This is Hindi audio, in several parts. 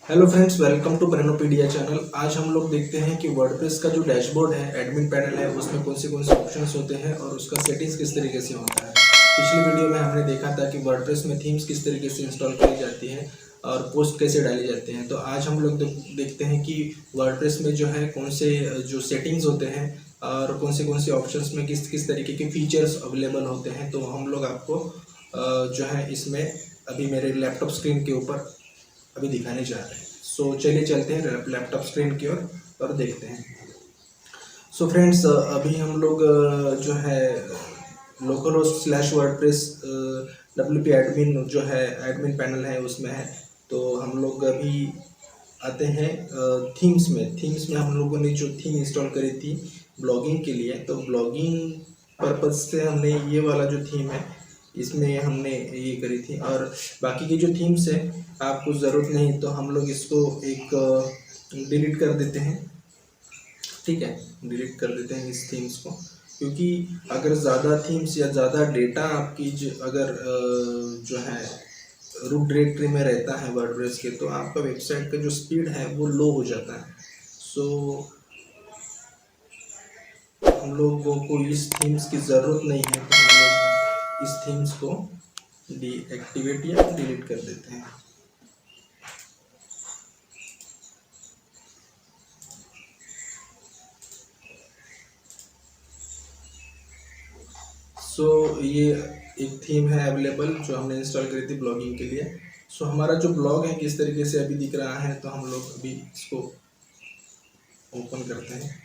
Hello friends, welcome to Brainopedia channel. आज हम लोग देखते हैं कि वर्डप्रेस का जो डैशबोर्ड है, एडमिन पैनल है, उसमें कौन से ऑप्शंस होते हैं और उसका सेटिंग्स किस तरीके से होता है। पिछली वीडियो में हमने देखा था कि वर्डप्रेस में थीम्स किस तरीके से इंस्टॉल करी जाती है और पोस्ट कैसे डाली जाते हैं। तो आज हम लोग देखते हैं कि वर्डप्रेस में जो है कौन से जो सेटिंग्स होते हैं और कौन से ऑप्शंस में किस किस तरीके के फीचर्स अवेलेबल होते हैं। तो हम लोग आपको जो है इसमें अभी मेरे लैपटॉप स्क्रीन के ऊपर अभी दिखाने जा रहे हैं। सो चलिए चलते हैं लैपटॉप स्क्रीन की ओर और देखते हैं। सो फ्रेंड्स, अभी हम लोग जो है local host slash WordPress WP admin जो है एडमिन पैनल है उसमें है। तो हम लोग अभी आते हैं थीम्स में हम लोगों ने जो थीम इंस्टॉल करी थी ब्लॉगिंग के लिए, तो ब्लॉगिंग पर्पज से हमने ये वाला जो थीम है इसमें हमने ये करी थी। और बाकी की जो थीम्स है आपको ज़रूरत नहीं, तो हम लोग इसको एक डिलीट कर देते हैं। ठीक है, डिलीट कर देते हैं इस थीम्स को, क्योंकि अगर ज़्यादा थीम्स या ज़्यादा डेटा आपकी अगर जो है रूट डायरेक्टरी में रहता है वर्डप्रेस के, तो आपका वेबसाइट का जो स्पीड है वो लो हो जाता है। सो हम लोगों को इस थीम्स की ज़रूरत नहीं है, तो हम लोग इस थीम्स को डीएक्टिवेट या डिलीट कर देते हैं। सो ये एक थीम है अवेलेबल जो हमने इंस्टॉल करी थी ब्लॉगिंग के लिए। सो हमारा जो ब्लॉग है किस तरीके से अभी दिख रहा है, तो हम लोग अभी इसको ओपन करते हैं।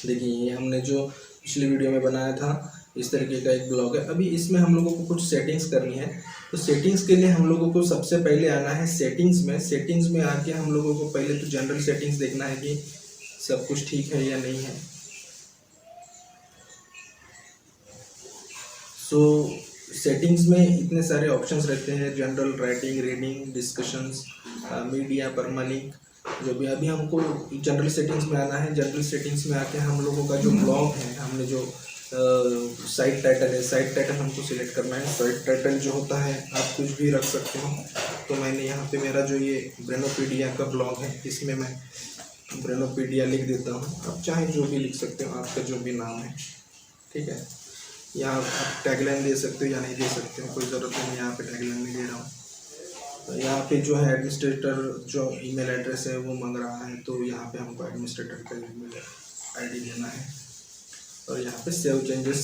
देखिए, ये हमने जो पिछली वीडियो में बनाया था इस तरीके का एक ब्लॉग है। अभी इसमें हम लोगों को कुछ सेटिंग्स करनी है। तो सेटिंग्स के लिए हम लोगों को सबसे पहले आना है सेटिंग्स में आके हम लोगों को पहले तो जनरल सेटिंग्स देखना है कि सब कुछ ठीक है या नहीं है। सो सेटिंग्स में इतने सारे ऑप्शंस रहते हैं, general, writing, reading, discussions, media, permalink, जो भी। अभी हमको जनरल सेटिंग्स में आना है। जनरल सेटिंग्स में आके हम लोगों का जो ब्लॉग है, हमने जो साइट टाइटल है, साइट टाइटल हमको सिलेक्ट करना है। साइट टाइटल जो होता है आप कुछ भी रख सकते हो। तो मैंने यहाँ पे मेरा जो ये ब्रेनोपीडिया का ब्लॉग है इसमें मैं ब्रेनोपीडिया लिख देता हूँ। आप चाहे जो भी लिख सकते हो, आपका जो भी नाम है। ठीक है, यहाँ आप टैगलाइन दे सकते हो या नहीं दे सकते हो, कोई ज़रूरत नहीं। यहाँ पे टैगलाइन नहीं दे रहा हूँ। तो यहाँ पे जो है एडमिनिस्ट्रेटर जो ईमेल एड्रेस है वो मांग रहा है, तो यहाँ पे हमको एडमिनिस्ट्रेटर का ईमेल आईडी देना है। और यहाँ पे सेव चेंजेस,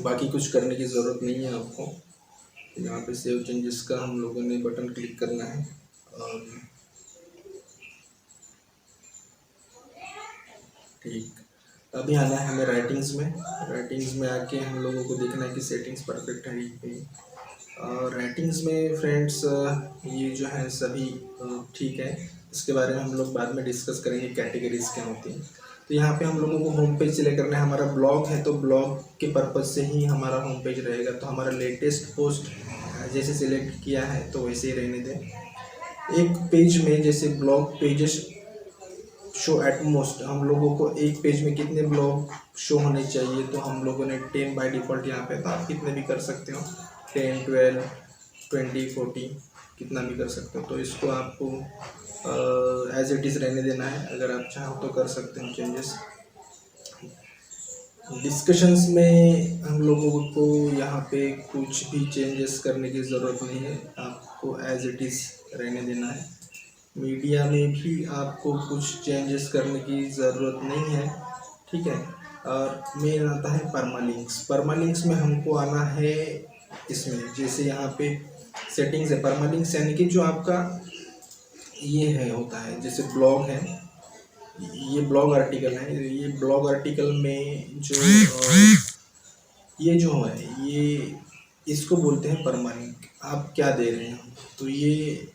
बाकी कुछ करने की ज़रूरत नहीं है आपको। यहाँ पे सेव चेंजेस का हम लोगों ने बटन क्लिक करना है। और ठीक, अभी आना है हमें राइटिंग्स में आके हम लोगों को देखना है कि सेटिंग्स परफेक्ट है नहीं। और राइटिंग्स में फ्रेंड्स ये जो है सभी ठीक है। इसके बारे में हम लोग बाद में डिस्कस करेंगे कैटेगरीज क्या होती हैं। तो यहाँ पे हम लोगों को होम पेज सिलेक्ट करना है। हमारा ब्लॉग है तो ब्लॉग के पर्पज़ से ही हमारा होम पेज रहेगा। तो हमारा लेटेस्ट पोस्ट जैसे सिलेक्ट किया है तो वैसे ही रहने दें। एक पेज में जैसे blog pages show at most, हम लोगों को एक पेज में कितने ब्लॉग शो होने चाहिए, तो हम लोगों ने 10 बाय डिफ़ॉल्ट यहाँ पे, तो आप कितने भी कर सकते हो, 10, 12, 20, 40 कितना भी कर सकते हो। तो इसको आपको एज इट इज़ रहने देना है। अगर आप चाहो तो कर सकते हो चेंजेस। डिस्कशंस में हम लोगों को यहाँ पे कुछ भी चेंजेस करने की ज़रूरत नहीं है, आपको एज इट इज़ रहने देना है। मीडिया में भी आपको कुछ चेंजेस करने की ज़रूरत नहीं है। ठीक है, और मेन आता है परमालिंक्स में हमको आना है। इसमें जैसे यहाँ पे सेटिंग्स है, परमालिंक्स यानी कि जो आपका ये है होता है, जैसे ब्लॉग है, ये ब्लॉग आर्टिकल है, ये ब्लॉग आर्टिकल में जो ये जो है ये इसको बोलते हैं परमालिंक। आप क्या दे रहे हैं, तो ये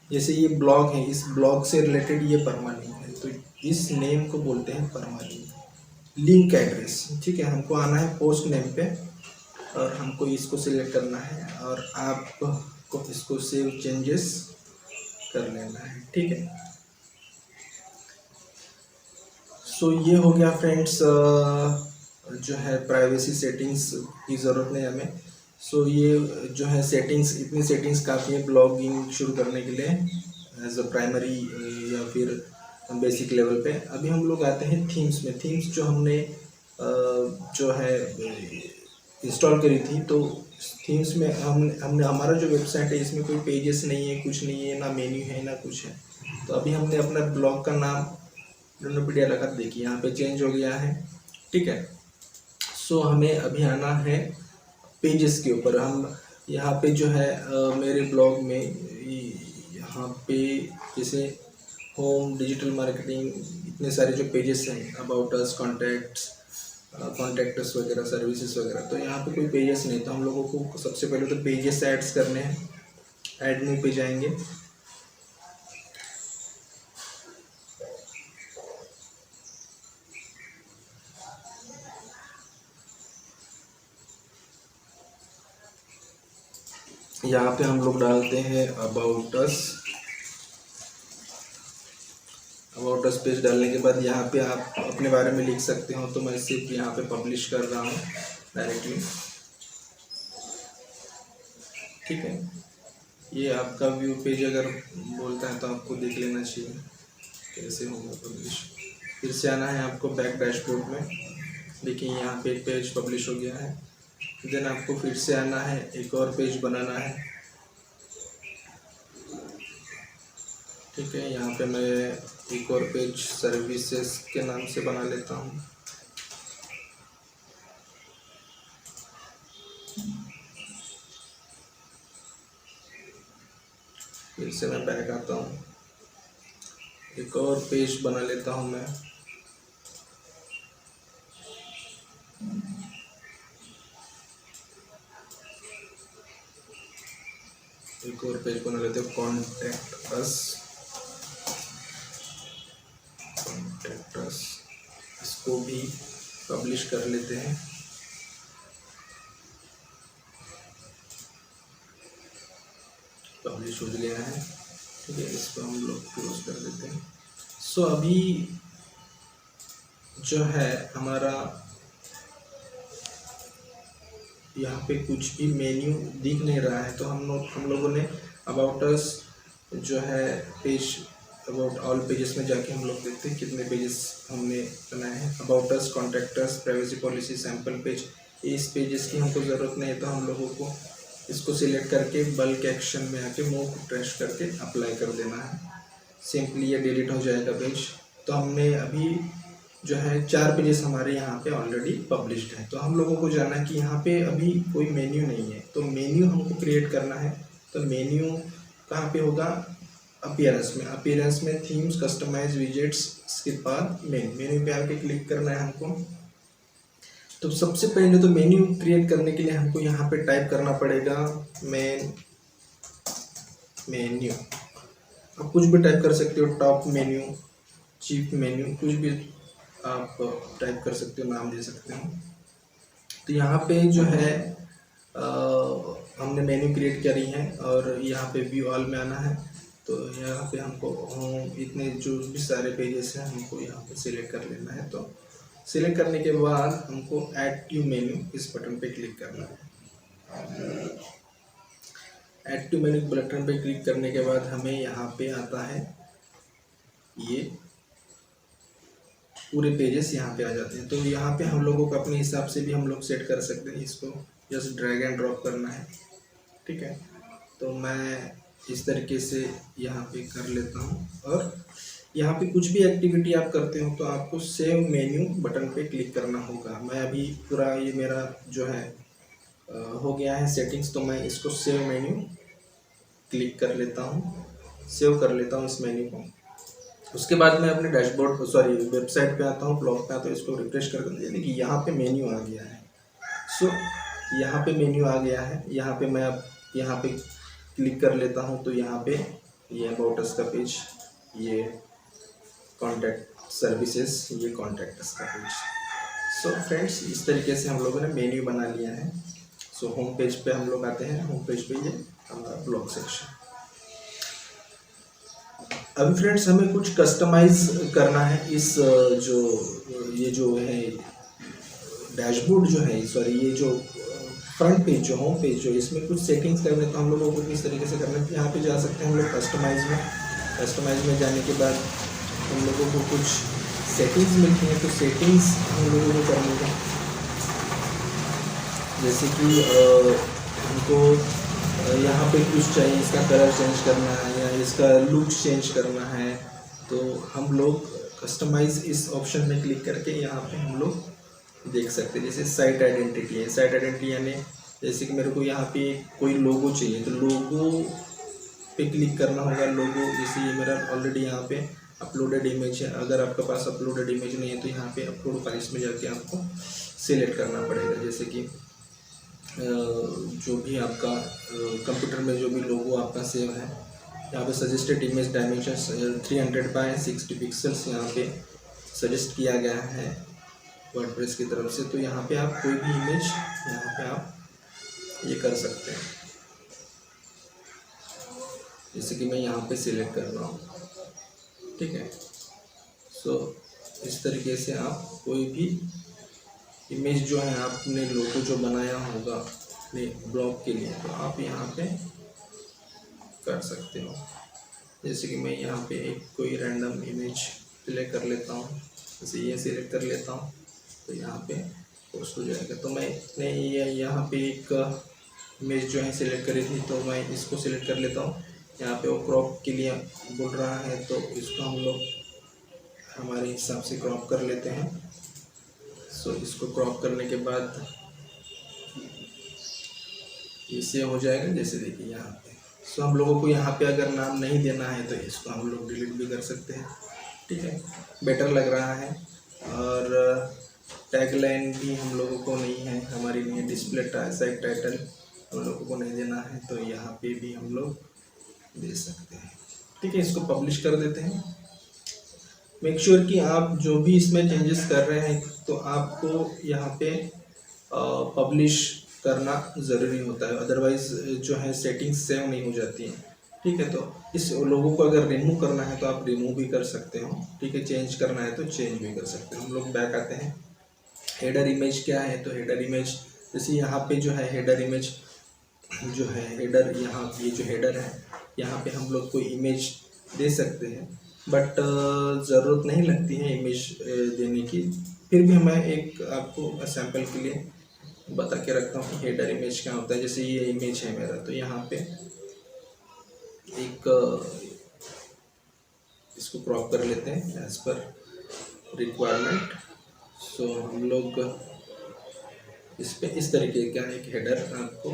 जैसे ये ब्लॉग है, इस ब्लॉग से रिलेटेड ये परमालिंक है, तो इस नेम को बोलते हैं परमालिंक। लिंक एड्रेस, ठीक है, हमको आना है पोस्ट नेम पे और हमको इसको सिलेक्ट करना है और आपको इसको सेव चेंजेस कर लेना है। ठीक है, सो ये हो गया फ्रेंड्स जो है प्राइवेसी सेटिंग्स की ज़रूरत नहीं हमें। सो ये जो है सेटिंग्स, इतनी सेटिंग्स काफ़ी है ब्लॉगिंग शुरू करने के लिए एज अ प्राइमरी या फिर बेसिक लेवल पे। अभी हम लोग आते हैं थीम्स में। थीम्स जो हमने जो है इंस्टॉल करी थी, तो थीम्स में हमने हमारा जो वेबसाइट है इसमें कोई पेजेस नहीं है, कुछ नहीं है, ना मेन्यू है ना कुछ है। तो अभी हमने अपना ब्लॉग का नाम ड्रोनोपीडिया लगा, देखिए यहाँ पे चेंज हो गया है, ठीक है। सो हमें अभी आना है पेजेस के ऊपर। हम यहाँ पे जो है मेरे ब्लॉग में यहाँ पे जैसे होम, डिजिटल मार्केटिंग, इतने सारे जो पेजेस हैं, अबाउट अस, कॉन्टैक्ट्स, कॉन्टैक्ट्स वगैरह, सर्विसेज वगैरह, तो यहाँ पे कोई पेजेस नहीं। तो हम लोगों को सबसे पहले तो पेजेस ऐड्स करने हैं। ऐड न्यू पे जाएंगे, यहाँ पे हम लोग डालते हैं about us. About us page डालने के बाद यहाँ पे आप अपने बारे में लिख सकते हो, तो मैं सिर्फ यहाँ पे पब्लिश कर रहा हूँ डायरेक्टली, ठीक है। ये आपका व्यू पेज अगर बोलता है तो आपको देख लेना चाहिए कैसे होगा पब्लिश। फिर से आना है आपको बैक डैशबोर्ड में, देखिए यहाँ पे एक पेज पब्लिश हो गया है। देन आपको फिर से आना है, एक और पेज बनाना है, ठीक है। यहाँ पे मैं एक और पेज सर्विसेज के नाम से बना लेता हूँ। फिर से मैं बैक आता हूँ, एक और पेज बना लेता हूँ मैं, एक और पेज बना लेते हैं, कॉन्टैक्ट अस, इसको भी पब्लिश कर लेते हैं। पब्लिश हो गया है, ठीक है। इसको हम लोग क्लोज कर देते हैं। सो अभी जो है हमारा यहाँ पे कुछ भी मेन्यू दिख नहीं रहा है, तो हम लोगों ने अबाउट अस जो है पेज, अबाउट ऑल पेजेस में जाके हम लोग देखते हैं कितने पेजेस हमने बनाए हैं। About us, contact us, privacy policy, sample page, इस पेजेस की हमको ज़रूरत नहीं है, तो हम लोगों को इसको सिलेक्ट करके बल्क एक्शन में आके मूव ट्रैश करके अप्लाई कर देना है। सिंपली ये डिलीट हो जाएगा पेज। तो हमने अभी जो है 4 पेजेस हमारे यहाँ पे ऑलरेडी पब्लिश्ड है। तो हम लोगों को जानना है कि यहाँ पे अभी कोई मेन्यू नहीं है, तो मेन्यू हमको क्रिएट करना है। तो मेन्यू कहाँ पे होगा? अपीयरेंस में। अपीयरेंस में थीम्स, कस्टमाइज, विजेट्स, इसके बाद मेन्यू पे आके क्लिक करना है हमको। तो सबसे पहले तो मेन्यू क्रिएट करने के लिए हमको यहाँ पे टाइप करना पड़ेगा मेन्यू। आप कुछ भी टाइप कर सकते हो, टॉप मेन्यू, चीफ मेन्यू, कुछ भी आप टाइप कर सकते हो, नाम दे सकते हो। तो यहाँ पे जो है हमने मेन्यू क्रिएट करी है और यहाँ पे व्यू ऑल में आना है। तो यहाँ पे हमको इतने जो भी सारे पेजेस हैं हमको यहाँ पे सिलेक्ट कर लेना है। तो सिलेक्ट करने के बाद हमको ऐड टू मेन्यू, इस बटन पे क्लिक करना है। ऐड टू मेन्यू बटन पे क्लिक करने के बाद हमें यहाँ पे आता है, ये पूरे पेजेस यहाँ पे आ जाते हैं। तो यहाँ पे हम लोगों को अपने हिसाब से भी हम लोग सेट कर सकते हैं, इसको जस्ट ड्रैग एंड ड्रॉप करना है, ठीक है। तो मैं इस तरीके से यहाँ पे कर लेता हूँ। और यहाँ पे कुछ भी एक्टिविटी आप करते हो तो आपको सेव मेन्यू बटन पे क्लिक करना होगा। मैं अभी पूरा ये मेरा जो है हो गया है सेटिंग्स, तो मैं इसको सेव मेन्यू क्लिक कर लेता हूँ, सेव कर लेता हूँ इस मेन्यू को। उसके बाद मैं अपने डैशबोर्ड, वेबसाइट पे आता हूँ, ब्लॉग पे आता हूँ, इसको रिफ्रेश कर देते हैं। देखिए यहाँ पे मेन्यू आ गया है। सो यहाँ पे मेन्यू आ गया है। यहाँ पे मैं अब यहाँ पे क्लिक कर लेता हूँ, तो यहाँ पे ये अबाउट अस का पेज, ये कॉन्टैक्ट सर्विसेज, ये कॉन्टैक्ट अस का पेज। सो फ्रेंड्स, इस तरीके से हम लोगों ने मेन्यू बना लिया है। सो होम पेज पे हम लोग आते हैं। होम पेज पे ये हमारा ब्लॉग सेक्शन। अभी फ्रेंड्स हमें कुछ कस्टमाइज करना है इस ये जो है डैशबोर्ड जो है, ये जो फ्रंट पेज जो होम पेज जो इसमें कुछ सेटिंग्स करने तो हम लोगों को किस तरीके से करना है, यहाँ पे जा सकते हैं हम लोग कस्टमाइज में जाने के बाद हम लोगों को कुछ सेटिंग्स मिलती हैं, तो सेटिंग्स हम लोगों को करनी है। जैसे कि हमको यहाँ पे कुछ चाहिए, इसका कलर चेंज करना है या इसका लुक चेंज करना है, तो हम लोग कस्टमाइज इस ऑप्शन में क्लिक करके यहाँ पे हम लोग देख सकते हैं। जैसे साइट आइडेंटिटी है, साइट आइडेंटिटी यानी जैसे कि मेरे को यहाँ पे कोई लोगो चाहिए, तो लोगो पे क्लिक करना होगा। लोगो जैसे ये मेरा ऑलरेडी यहाँ पे अपलोडेड इमेज है, अगर आपके पास अपलोडेड इमेज नहीं है तो यहाँ पे अपलोड फाइल्स में जाके आपको सिलेक्ट करना पड़ेगा। जैसे कि जो भी आपका कंप्यूटर में जो भी लोगो आपका सेव है, यहाँ पे suggested image dimension 300 by 60 pixels यहाँ पे सजेस्ट किया गया है वर्डप्रेस की तरफ से। तो यहाँ पे आप कोई भी इमेज यहाँ पे आप ये कर सकते हैं। जैसे कि मैं यहाँ पे सिलेक्ट कर रहा हूँ, ठीक है। सो इस तरीके से आप कोई भी इमेज जो है आपने लोगो जो बनाया होगा अपने ब्लॉग के लिए, तो आप यहाँ पे कर सकते हो। जैसे कि मैं यहाँ पे एक कोई रैंडम इमेज सिलेक्ट कर लेता हूँ, जैसे ये सिलेक्ट कर लेता हूँ तो यहाँ पे पोस्ट हो जाएगा। तो मैंने ये यहाँ पे एक इमेज जो है सिलेक्ट करी थी, तो मैं इसको सिलेक्ट कर लेता हूँ। यहाँ पे वो क्रॉप के लिए बोल रहा है, तो इसको हम लोग हमारे हिसाब से क्रॉप कर लेते हैं। सो इसको क्रॉप करने के बाद ये सेव हो जाएगा, जैसे देखिए यहाँ पे। सो हम लोगों को यहाँ पे अगर नाम नहीं देना है तो इसको हम लोग डिलीट भी कर सकते हैं, ठीक है। बेटर लग रहा है। और टैगलाइन भी हम लोगों को नहीं है, हमारी नहीं है। डिस्प्ले साइट टाइटल हम लोगों को नहीं देना है, तो यहाँ पे भी हम लोग दे सकते हैं, ठीक है। इसको पब्लिश कर देते हैं। मेक श्योर कि आप जो भी इसमें चेंजेस कर रहे हैं तो आपको यहाँ पे पब्लिश करना ज़रूरी होता है, अदरवाइज़ जो है सेटिंग्स सेव नहीं हो जाती हैं, ठीक है। तो इस लोगों को अगर रिमूव करना है तो आप रिमूव भी कर सकते हो, ठीक है। चेंज करना है तो चेंज भी कर सकते हो। हम लोग बैक आते हैं। हेडर इमेज क्या है, तो हेडर इमेज जैसे यहाँ पे जो है हेडर इमेज जो है हेडर, यहाँ ये जो हेडर है यहाँ पे हम लोग कोई इमेज दे सकते हैं, बट ज़रूरत नहीं लगती है इमेज देने की। फिर भी मैं एक आपको सैंपल के लिए बता के रखता हूँ कि हेडर इमेज क्या होता है। जैसे ये इमेज है मेरा, तो यहाँ पे एक इसको क्रॉप कर लेते हैं एज पर रिक्वायरमेंट। सो हम लोग इस पे इस तरीके का एक हेडर आपको,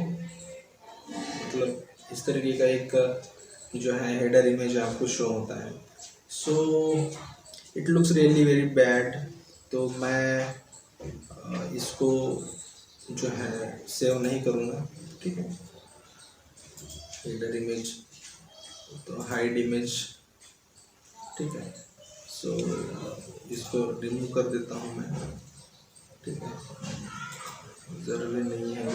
मतलब इस तरीके का एक जो है हेडर इमेज आपको शो होता है। So it looks really very bad, तो मैं इसको जो है सेव नहीं करूँगा, ठीक है। हेडर इमेज तो हाइड इमेज, ठीक है। सो इसको रिमूव कर देता हूँ मैं, ठीक है, ज़रूरी नहीं है।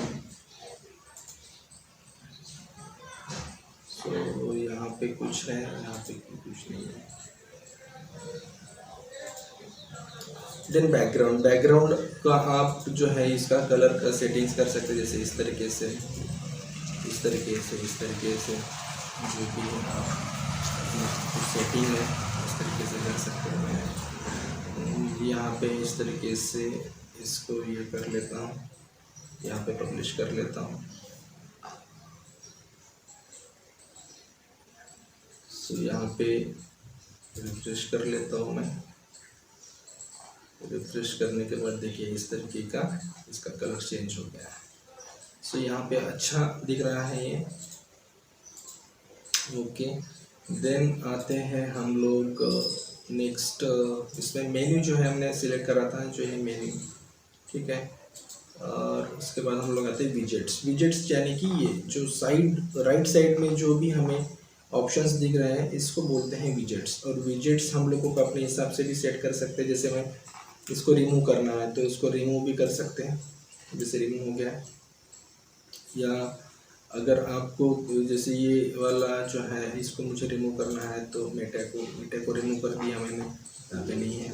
सो यहाँ पे कुछ है, यहाँ पे कुछ नहीं है। देन बैकग्राउंड का आप जो है इसका कलर का सेटिंग्स कर सकते हैं। जैसे इस तरीके से इस तरीके से जो भी है आप सेटिंग है इस तरीके से कर सकते हैं। यहाँ पे इस तरीके से इसको ये कर लेता हूँ, यहाँ पे पब्लिश कर लेता हूँ। सो यहाँ पे रिफ्रेश कर लेता हूँ मैं। रिफ्रेश करने के बाद देखिए इस तरीके का इसका कलर चेंज हो गया है। सो यहाँ पे अच्छा दिख रहा है ये, ओके। देन आते हैं हम लोग नेक्स्ट, इसमें मेन्यू जो है हमने सिलेक्ट करा था, जो है मेन्यू, ठीक है। और उसके बाद हम लोग आते हैं विजेट्स यानी कि ये जो राइट साइड में जो भी हमें ऑप्शंस दिख रहे हैं इसको बोलते हैं विजेट्स। और विजेट्स हम लोगों को अपने हिसाब से भी सेट कर सकते हैं। जैसे मैं इसको रिमूव करना है तो इसको रिमूव भी कर सकते हैं, जैसे रिमूव हो गया है। या अगर आपको जैसे ये वाला जो है इसको मुझे रिमूव करना है तो मेटा को रिमूव कर दिया मैंने, यहाँ पे नहीं है।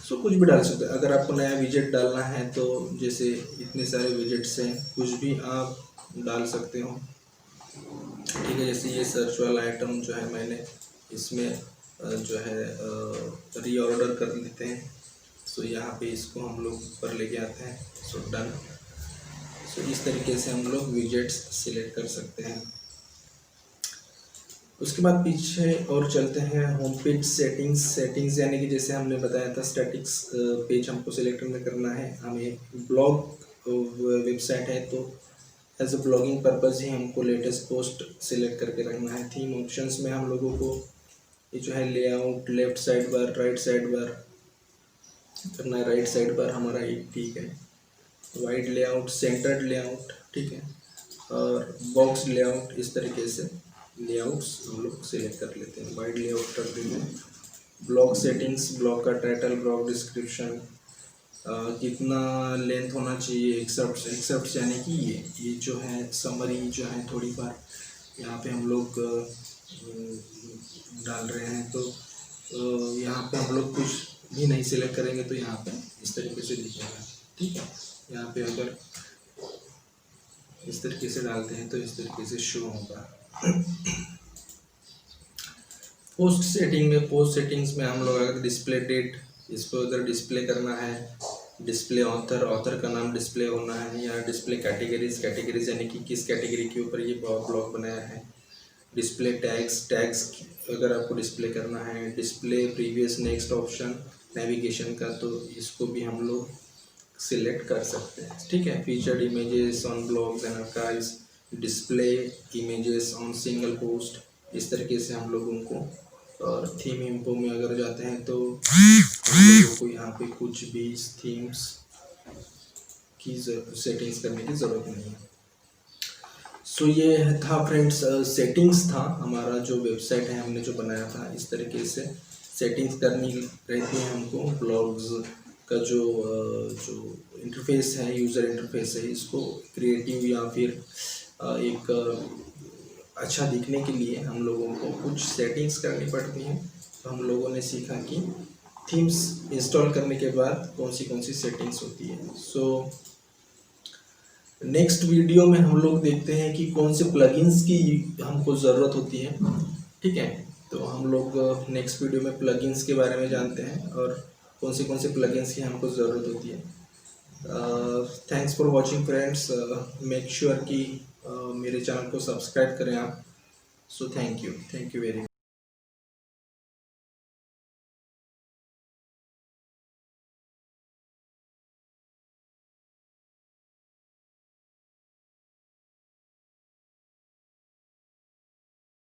सो कुछ भी डाल सकते हैं। अगर आपको नया विजेट डालना है तो जैसे इतने सारे विजेट्स हैं, कुछ भी आप डाल सकते हो, ठीक है। जैसे ये सर्च वाला आइटम जो है मैंने इसमें जो है रीऑर्डर कर लेते हैं। सो यहाँ पे इसको हम लोग ऊपर लेके आते हैं। So done. सो इस तरीके से हम लोग विजेट्स सिलेक्ट कर सकते हैं। उसके बाद पीछे और चलते हैं होम पेज सेटिंग्स यानी कि जैसे हमने बताया था स्टैटिक्स पेज हमको सिलेक्ट करना है। हमें ब्लॉग वेबसाइट है तो एज अ ब्लॉगिंग पर्पज़ ही हमको लेटेस्ट पोस्ट सिलेक्ट करके रखना है। थीम ऑप्शंस में हम लोगों को ये जो है layout left side bar right side bar करना है। राइट साइड बार हमारा एक ठीक है, वाइड लेआउट सेंटर्ड लेआउट ठीक है, और बॉक्स लेआउट, इस तरीके से लेआउट्स हम लोग सिलेक्ट कर लेते हैं। वाइड लेआउट कर देते हैं। ब्लॉग सेटिंग्स, ब्लॉग का टाइटल, ब्लॉग डिस्क्रिप्शन, कितना लेंथ होना चाहिए, एक्सेप्ट यानी कि ये जो है समरी जो है थोड़ी बार यहाँ पे हम लोग डाल रहे हैं। तो यहाँ पे हम लोग कुछ भी नहीं सिलेक्ट करेंगे तो यहाँ पे इस तरीके से दिखेगा, ठीक है। यहाँ पे अगर इस तरीके से डालते हैं तो इस तरीके से शो होगा। पोस्ट सेटिंग्स में हम लोग अगर डिस्प्ले डेट, इसको अगर डिस्प्ले करना है, डिस्प्ले ऑथर का नाम डिस्प्ले होना है, या डिस्प्ले कैटेगरीज यानी कि किस कैटेगरी के ऊपर ये ब्लॉग बनाया है। डिस्प्ले टैग्स अगर आपको डिस्प्ले करना है। Display previous next option navigation का, तो इसको भी हम लोग सिलेक्ट कर सकते हैं, ठीक है। Featured images on blogs and archives, display images on single post, इस तरीके से हम लोग उनको। और थीम इम्पो में अगर जाते हैं तो हम लोगों को यहाँ पे कुछ भी थीम्स की सेटिंग्स करने की ज़रूरत नहीं है। सो ये था फ्रेंड्स, सेटिंग्स था हमारा जो वेबसाइट है हमने जो बनाया था। इस तरीके से सेटिंग्स करनी रहती है हमको। ब्लॉग्स का जो इंटरफेस है, यूज़र इंटरफेस है, इसको क्रिएटिव या फिर एक अच्छा दिखने के लिए हम लोगों को कुछ सेटिंग्स करनी पड़ती हैं। तो हम लोगों ने सीखा कि थीम्स इंस्टॉल करने के बाद कौन सी सेटिंग्स होती है। सो नेक्स्ट वीडियो में हम लोग देखते हैं कि कौन से प्लगइन्स की हमको ज़रूरत होती है, ठीक है। तो हम लोग नेक्स्ट वीडियो में प्लगइन्स के बारे में जानते हैं और कौन से प्लगइन्स की हमको ज़रूरत होती है। Thanks for watching friends. Make sure कि मेरे चैनल को सब्सक्राइब करें आप। So thank you very much.